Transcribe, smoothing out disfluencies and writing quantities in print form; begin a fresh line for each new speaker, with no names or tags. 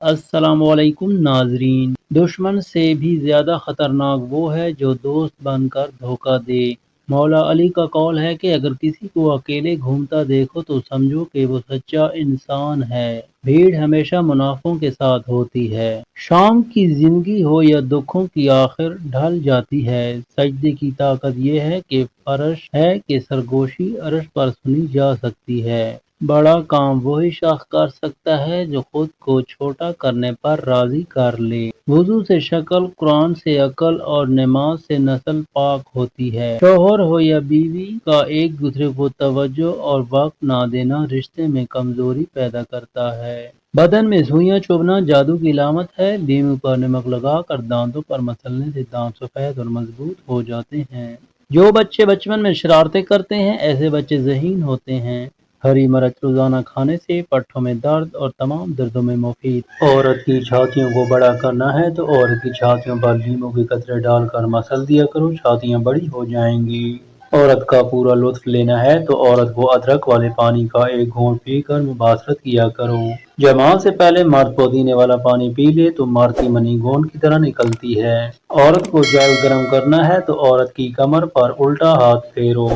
السلام علیکم ناظرین۔ دشمن سے بھی زیادہ خطرناک وہ ہے جو دوست بن کر دھوکہ دے۔ مولا علی کا قول ہے کہ اگر کسی کو اکیلے گھومتا دیکھو تو سمجھو کہ وہ سچا انسان ہے۔ بھیڑ ہمیشہ منافقوں کے ساتھ ہوتی ہے۔ شام کی زندگی ہو یا دکھوں کی آخر ڈھل جاتی ہے۔ سجدے کی طاقت یہ ہے کہ فرش ہے کہ سرگوشی عرش پر سنی جا سکتی ہے۔ بڑا کام وہی شخص کر سکتا ہے جو خود کو چھوٹا کرنے پر راضی کر لے۔ وضو سے شکل، قرآن سے عقل اور نماز سے نسل پاک ہوتی ہے۔ شوہر ہو یا بیوی کا ایک دوسرے کو توجہ اور وقت نہ دینا رشتے میں کمزوری پیدا کرتا ہے۔ بدن میں سوئیاں چبھنا جادو کی علامت ہے۔ لیموں پر نمک لگا کر دانتوں پر مسلنے سے دانت سفید اور مضبوط ہو جاتے ہیں۔ جو بچے بچپن میں شرارتیں کرتے ہیں ایسے بچے ذہین ہوتے ہیں۔ ہری مرچ روزانہ کھانے سے پٹھوں میں درد اور تمام دردوں میں مفید۔ عورت کی چھاتیوں کو بڑا کرنا ہے تو عورت کی چھاتیوں پر لیموں کے قطرے ڈال کر مسل دیا کرو، چھاتیاں بڑی ہو جائیں گی۔ عورت کا پورا لطف لینا ہے تو عورت کو ادرک والے پانی کا ایک گھونٹ پی کر مباشرت کیا کرو۔ جماع سے پہلے مرد پودینے والا پانی پی لے تو مرد کی منی گونڈ کی طرح نکلتی ہے۔ عورت کو جل گرم کرنا ہے تو عورت کی کمر پر الٹا ہاتھ پھیرو۔